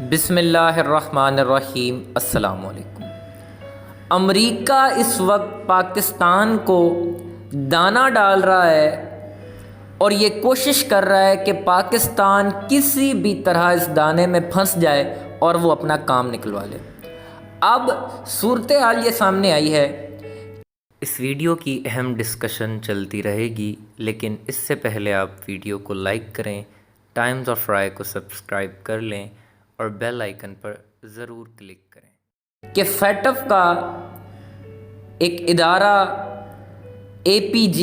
बिस्मिल्लाहिर्रहमानिर्रहीम। अस्सलामुअलैकुम। अमेरिका इस वक्त पाकिस्तान को दाना डाल रहा है और ये कोशिश कर रहा है कि पाकिस्तान किसी भी तरह इस दाने में फंस जाए और वो अपना काम निकलवा ले। अब सूरत हाल ये सामने आई है। इस वीडियो की अहम डिस्कशन चलती रहेगी, लेकिन इससे पहले आप वीडियो को लाइक करें, टाइम्स ऑफ राय को सब्सक्राइब कर लें और बेल आइकन पर ज़रूर क्लिक करें कि फैटफ का एक इदारा APG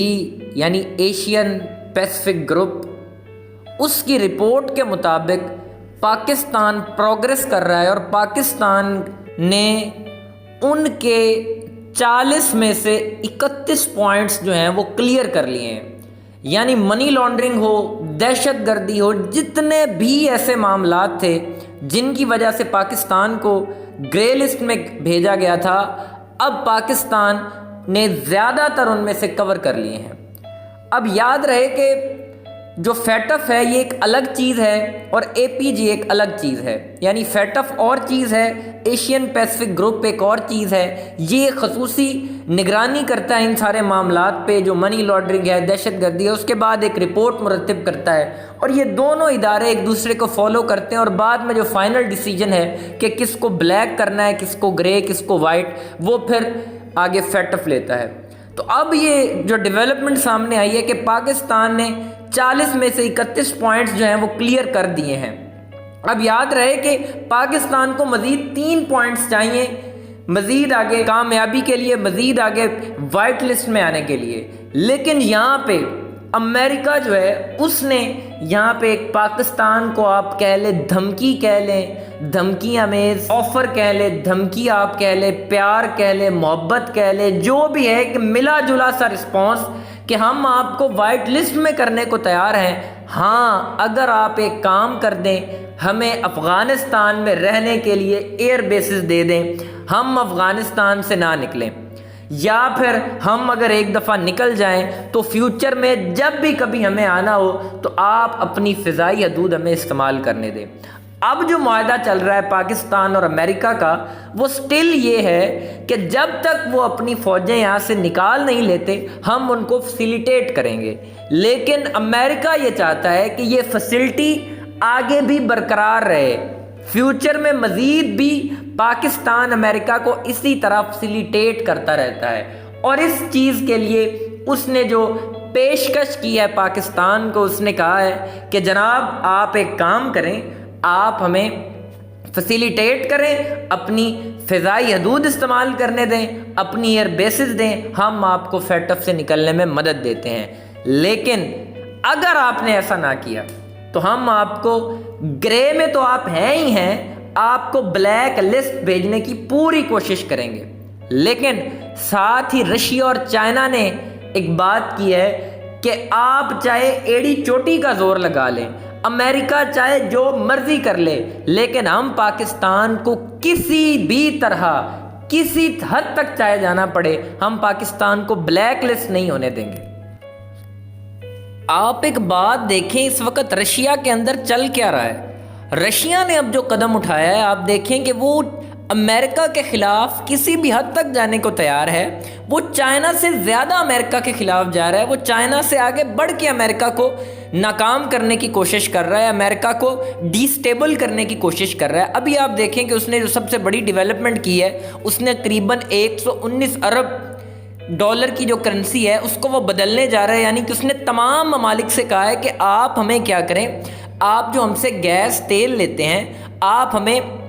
यानी एशियन पैसिफिक ग्रुप, उसकी रिपोर्ट के मुताबिक पाकिस्तान प्रोग्रेस कर रहा है और पाकिस्तान ने उनके 40 में से 31 पॉइंट्स जो हैं वो क्लियर कर लिए हैं। यानी मनी लॉन्ड्रिंग हो, दहशतगर्दी हो, जितने भी ऐसे मामलात थे जिनकी वजह से पाकिस्तान को ग्रे लिस्ट में भेजा गया था, अब पाकिस्तान ने ज़्यादातर उनमें से कवर कर लिए हैं। अब याद रहे कि जो फैटफ है ये एक अलग चीज़ है और APG एक अलग चीज़ है। यानी फैटफ और चीज़ है, एशियन पैसिफिक ग्रुप एक और चीज़ है। ये खसूसी निगरानी करता है इन सारे मामलात पे, जो मनी लॉन्ड्रिंग है, दहशतगर्दी है, उसके बाद एक रिपोर्ट मुरतब करता है और ये दोनों इदारे एक दूसरे को फॉलो करते हैं और बाद में जो फाइनल डिसीजन है कि किसको ब्लैक करना है, किसको ग्रे, किसको वाइट, वो फिर आगे फैटफ लेता है। तो अब ये जो डेवलपमेंट सामने आई है कि पाकिस्तान ने 40 में से 31 पॉइंट्स जो हैं वो क्लियर कर दिए हैं। अब याद रहे कि पाकिस्तान को मज़ीद 3 पॉइंट्स चाहिए मज़ीद आगे कामयाबी के लिए, मज़ीद आगे वाइट लिस्ट में आने के लिए। लेकिन यहाँ पे अमेरिका जो है उसने यहाँ पे एक पाकिस्तान को आप कह लें धमकी, कह लें धमकी अमेज ऑफ़र, कह लें धमकी, आप कह लें प्यार, कह लें मोहब्बत, कह लें जो भी है, कि मिला जुला सा रिस्पॉन्स कि हम आपको वाइट लिस्ट में करने को तैयार हैं। हाँ, अगर आप एक काम कर दें, हमें अफ़गानिस्तान में रहने के लिए एयर बेसिस दे दें, हम अफ़गानिस्तान से ना निकलें, या फिर हम अगर एक दफ़ा निकल जाएं तो फ्यूचर में जब भी कभी हमें आना हो तो आप अपनी फ़िज़ाई हदूद हमें इस्तेमाल करने दें। अब जो मुआहदा चल रहा है पाकिस्तान और अमेरिका का, वो स्टिल ये है कि जब तक वो अपनी फ़ौजें यहाँ से निकाल नहीं लेते हम उनको फैसिलिटेट करेंगे। लेकिन अमेरिका ये चाहता है कि ये फैसिलिटी आगे भी बरकरार रहे, फ्यूचर में मज़ीद भी पाकिस्तान अमेरिका को इसी तरह फैसिलिटेट करता रहता है। और इस चीज़ के लिए उसने जो पेशकश की है पाकिस्तान को, उसने कहा है कि जनाब आप एक काम करें, आप हमें फैसिलिटेट करें, अपनी फ़िज़ाई हदूद इस्तेमाल करने दें, अपनी एयर बेसिस दें, हम आपको फैटफ से निकलने में मदद देते हैं। लेकिन अगर आपने ऐसा ना किया तो हम आपको ग्रे में तो आप हैं ही हैं, आपको ब्लैक लिस्ट भेजने की पूरी कोशिश करेंगे। लेकिन साथ ही रशिया और चाइना ने एक बात की है कि आप चाहे एड़ी चोटी का जोर लगा लें, अमेरिका चाहे जो मर्जी कर ले, लेकिन हम पाकिस्तान को किसी भी तरह, किसी हद तक चाहे जाना पड़े, हम पाकिस्तान को ब्लैक लिस्ट नहीं होने देंगे। आप एक बात देखें, इस वक्त रशिया के अंदर चल क्या रहा है। रशिया ने अब जो कदम उठाया है, आप देखें कि वो अमेरिका के ख़िलाफ़ किसी भी हद तक जाने को तैयार है। वो चाइना से ज़्यादा अमेरिका के ख़िलाफ़ जा रहा है, वो चाइना से आगे बढ़ के अमेरिका को नाकाम करने की कोशिश कर रहा है, अमेरिका को डिस्टेबल करने की कोशिश कर रहा है। अभी आप देखें कि उसने जो सबसे बड़ी डेवलपमेंट की है, उसने करीबन 119 अरब डॉलर की जो करेंसी है उसको वो बदलने जा रहा है। यानी कि उसने तमाम ममालिक से कहा है कि आप हमें क्या करें, आप जो हमसे गैस तेल लेते हैं, आप हमें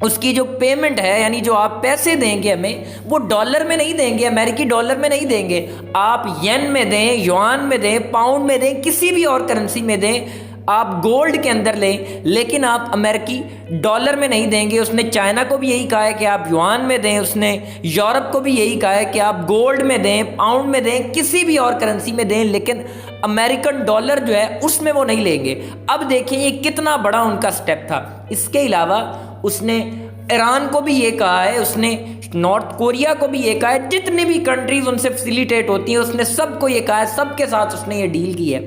उसकी जो पेमेंट है, यानी जो आप पैसे देंगे हमें, वो डॉलर में नहीं देंगे, अमेरिकी डॉलर में नहीं देंगे, आप येन में दें, युआन में दें, पाउंड में दें, किसी भी और करेंसी में दें, आप गोल्ड के अंदर लें, लेकिन आप अमेरिकी डॉलर में नहीं देंगे। उसने चाइना को भी यही कहा है कि आप युआन में दें, उसने यूरोप को भी यही कहा है कि आप गोल्ड में दें, पाउंड में दें, किसी भी और करेंसी में दें, लेकिन अमेरिकन डॉलर जो है उसमें वो नहीं लेंगे। अब देखिए ये कितना बड़ा उनका स्टेप था। इसके अलावा उसने ईरान को भी ये कहा है, उसने नॉर्थ कोरिया को भी ये कहा है, जितनी भी कंट्रीज़ उनसे फैसिलिटेट होती हैं उसने सबको ये कहा है, सबके साथ उसने ये डील की है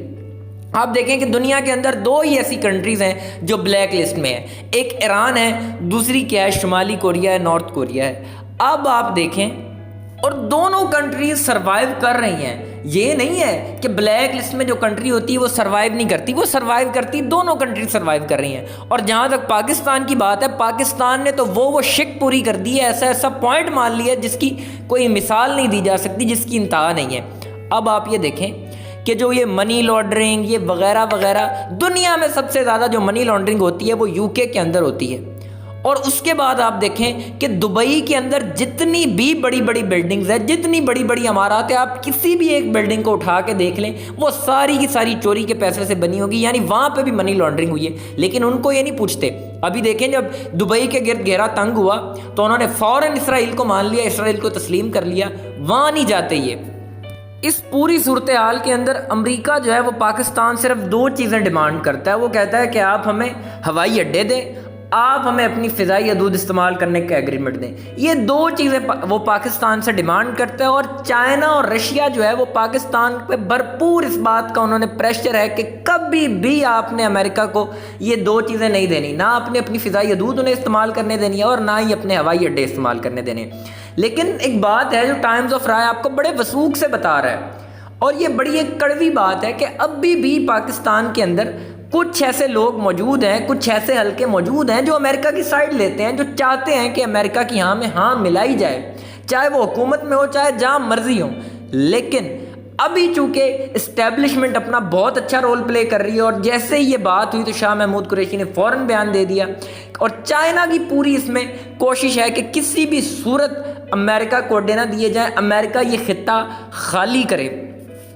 आप देखें कि दुनिया के अंदर दो ही ऐसी कंट्रीज़ हैं जो ब्लैक लिस्ट में है, एक ईरान है, दूसरी क्या है, शुमाली कोरिया है, नॉर्थ कोरिया है। अब आप देखें और दोनों कंट्रीज सरवाइव कर रही हैं। ये नहीं है कि ब्लैक लिस्ट में जो कंट्री होती है वो सरवाइव नहीं करती, वो सरवाइव करती, दोनों कंट्री सरवाइव कर रही हैं। और जहाँ तक पाकिस्तान की बात है, पाकिस्तान ने तो वो शिक पूरी कर दी है, ऐसा ऐसा पॉइंट मान लिया जिसकी कोई मिसाल नहीं दी जा सकती, जिसकी इंतहा नहीं है। अब आप ये देखें कि जो ये मनी लॉन्ड्रिंग ये वगैरह वगैरह, दुनिया में सबसे ज़्यादा जो मनी लॉन्ड्रिंग होती है वो यूके के अंदर होती है। और उसके बाद आप देखें कि दुबई के अंदर जितनी भी बड़ी बड़ी बिल्डिंग्स है, जितनी बड़ी बड़ी इमारत है, आप किसी भी एक बिल्डिंग को उठा के देख लें, वो सारी की सारी चोरी के पैसे से बनी होगी, यानी वहाँ पे भी मनी लॉन्ड्रिंग हुई है। लेकिन उनको ये नहीं पूछते। अभी देखें, जब दुबई के गिर्द घेरा तंग हुआ तो उन्होंने फ़ौरन इसराइल को मान लिया, इसराइल को तस्लीम कर लिया, वहाँ नहीं जाते ये। इस पूरी सूरत हाल के अंदर अमेरिका जो है वो पाकिस्तान सिर्फ दो चीज़ें डिमांड करता है। वो कहता है कि आप हमें हवाई अड्डे दें, आप हमें अपनी फ़िज़ाई हदूद इस्तेमाल करने का एग्रीमेंट दें। ये दो चीज़ें वो पाकिस्तान से डिमांड करता है। और चाइना और रशिया जो है वो पाकिस्तान पे भरपूर इस बात का उन्होंने प्रेशर है कि कभी भी आपने अमेरिका को ये दो चीज़ें नहीं देनी, ना आपने अपनी फ़िज़ाई हदूद उन्हें इस्तेमाल करने देनी है और ना ही अपने हवाई अड्डे इस्तेमाल करने देने। लेकिन एक बात है जो टाइम्स ऑफ राय आपको बड़े वसूख से बता रहा है, और ये बड़ी एक कड़वी बात है कि अभी भी पाकिस्तान के अंदर कुछ ऐसे लोग मौजूद हैं, कुछ ऐसे हल्के मौजूद हैं जो अमेरिका की साइड लेते हैं, जो चाहते हैं कि अमेरिका की हाँ में हाँ मिलाई जाए, चाहे वो हुकूमत में हो चाहे जहाँ मर्जी हो। लेकिन अभी चूंकि इस्टेब्लिशमेंट अपना बहुत अच्छा रोल प्ले कर रही है, और जैसे ही ये बात हुई तो शाह महमूद कुरैशी ने फ़ौरन बयान दे दिया। और चाइना की पूरी इसमें कोशिश है कि किसी भी सूरत अमेरिका को अड्डे ना दिए जाए, अमेरिका ये खित्ता खाली करे।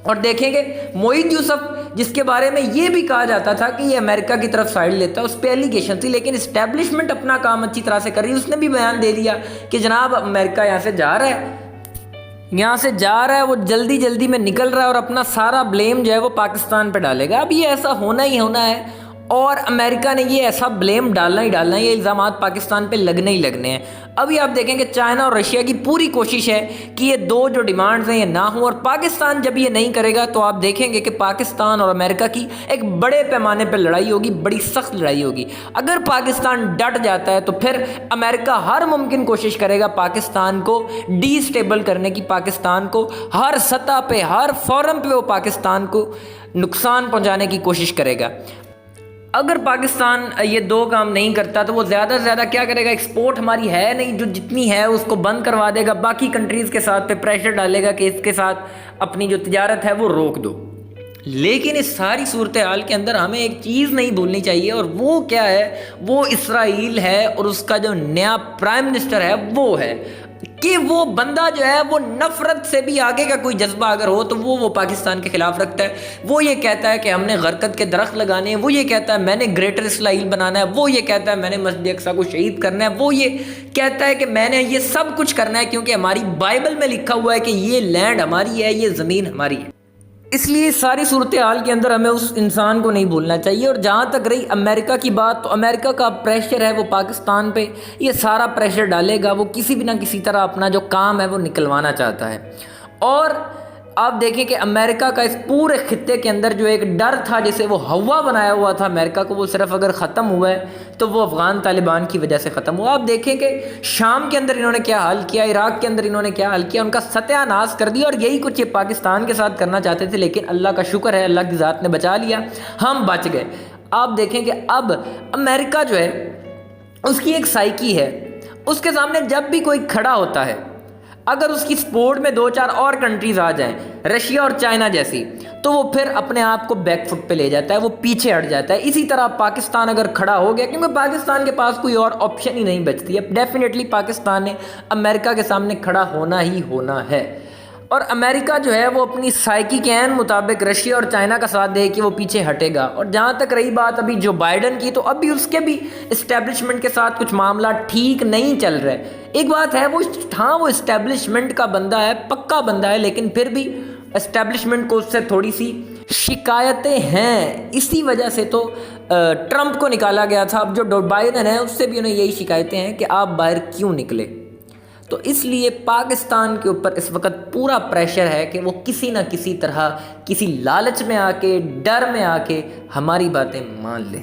और देखेंगे मोईद यूसुफ, जिसके बारे में ये भी कहा जाता था कि ये अमेरिका की तरफ साइड लेता है, उस पर एलिगेशन थी, लेकिन इस्टेब्लिशमेंट अपना काम अच्छी तरह से कर रही है। उसने भी बयान दे दिया कि जनाब अमेरिका यहाँ से जा रहा है, वो जल्दी जल्दी में निकल रहा है और अपना सारा ब्लेम जो है वो पाकिस्तान पे डालेगा। अब ये ऐसा होना ही होना है, और अमेरिका ने ये ऐसा ब्लेम डालना ही डालना है, ये इल्ज़ामात पाकिस्तान पे लगने ही लगने हैं। अभी आप देखेंगे चाइना और रशिया की पूरी कोशिश है कि ये दो जो डिमांड्स हैं ये ना हो, और पाकिस्तान जब ये नहीं करेगा तो आप देखेंगे कि पाकिस्तान और अमेरिका की एक बड़े पैमाने पर लड़ाई होगी, बड़ी सख्त लड़ाई होगी। अगर पाकिस्तान डट जाता है तो फिर अमेरिका हर मुमकिन कोशिश करेगा पाकिस्तान को डिस्टेबल करने की, पाकिस्तान को हर सतह पे, हर फोरम पे वो पाकिस्तान को नुकसान पहुँचाने की कोशिश करेगा। अगर पाकिस्तान ये दो काम नहीं करता तो वो ज़्यादा से ज़्यादा क्या करेगा, एक्सपोर्ट हमारी है नहीं, जो जितनी है उसको बंद करवा देगा, बाकी कंट्रीज़ के साथ पे प्रेशर डालेगा कि इसके साथ अपनी जो तिजारत है वो रोक दो। लेकिन इस सारी सूरत हाल के अंदर हमें एक चीज़ नहीं भूलनी चाहिए, और वो क्या है, वो इसराइल है और उसका जो नया प्राइम मिनिस्टर है वो है कि वो बंदा जो है वो नफरत से भी आगे का कोई जज्बा अगर हो तो वो पाकिस्तान के खिलाफ रखता है। वो ये कहता है कि हमने गरकत के दरख्त लगाने हैं, वो ये कहता है मैंने ग्रेटर इसराइल बनाना है, वो ये कहता है मैंने मस्जिद अक्सा को शहीद करना है, वो ये कहता है कि मैंने ये सब कुछ करना है क्योंकि हमारी बाइबल में लिखा हुआ है कि ये लैंड हमारी है, ये ज़मीन हमारी है। इसलिए सारी सूरत हाल के अंदर हमें उस इंसान को नहीं भूलना चाहिए। और जहाँ तक रही अमेरिका की बात, तो अमेरिका का प्रेशर है वो पाकिस्तान पे ये सारा प्रेशर डालेगा, वो किसी भी ना किसी तरह अपना जो काम है वो निकलवाना चाहता है। और आप देखें कि अमेरिका का इस पूरे खित्ते के अंदर जो एक डर था जिसे वो हवा बनाया हुआ था अमेरिका को, वो सिर्फ अगर ख़त्म हुआ है तो वो अफ़गान तालिबान की वजह से ख़त्म हुआ। आप देखें कि शाम के अंदर इन्होंने क्या हाल किया, इराक़ के अंदर इन्होंने क्या हाल किया, उनका सत्यानाश कर दिया। और यही कुछ ये पाकिस्तान के साथ करना चाहते थे, लेकिन अल्लाह का शुक्र है, अल्लाह की ज़ात ने बचा लिया, हम बच गए। आप देखें कि अब अमेरिका जो है उसकी एक साइकी है, उसके सामने जब भी कोई खड़ा होता है, अगर उसकी सपोर्ट में दो चार और कंट्रीज आ जाएं, रशिया और चाइना जैसी, तो वो फिर अपने आप को बैकफुट पे ले जाता है, वो पीछे हट जाता है। इसी तरह पाकिस्तान अगर खड़ा हो गया, क्योंकि पाकिस्तान के पास कोई और ऑप्शन ही नहीं बचती है, डेफिनेटली पाकिस्तान ने अमेरिका के सामने खड़ा होना ही होना है। और अमेरिका जो है वो अपनी साइकी के ऐन मुताबिक रशिया और चाइना का साथ दे कि वो पीछे हटेगा। और जहाँ तक रही बात अभी जो बाइडन की, तो अभी उसके भी इस्टेब्लिशमेंट के साथ कुछ मामला ठीक नहीं चल रहे। एक बात है, वो इस्टेब्लिशमेंट का बंदा है, पक्का बंदा है, लेकिन फिर भी इस्टेब्लिशमेंट को उससे थोड़ी सी शिकायतें हैं। इसी वजह से तो ट्रंप को निकाला गया था। अब जो बाइडन है उससे भी उन्हें यही शिकायतें हैं कि आप बाहर क्यों निकले। तो इसलिए पाकिस्तान के ऊपर इस वक्त पूरा प्रेशर है कि वो किसी ना किसी तरह किसी लालच में आके, डर में आके हमारी बातें मान ले।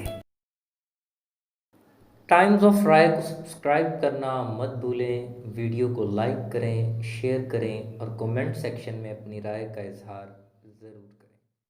टाइम्स ऑफ राय को सब्सक्राइब करना मत भूलें, वीडियो को लाइक करें, शेयर करें और कमेंट सेक्शन में अपनी राय का इजहार ज़रूर करें।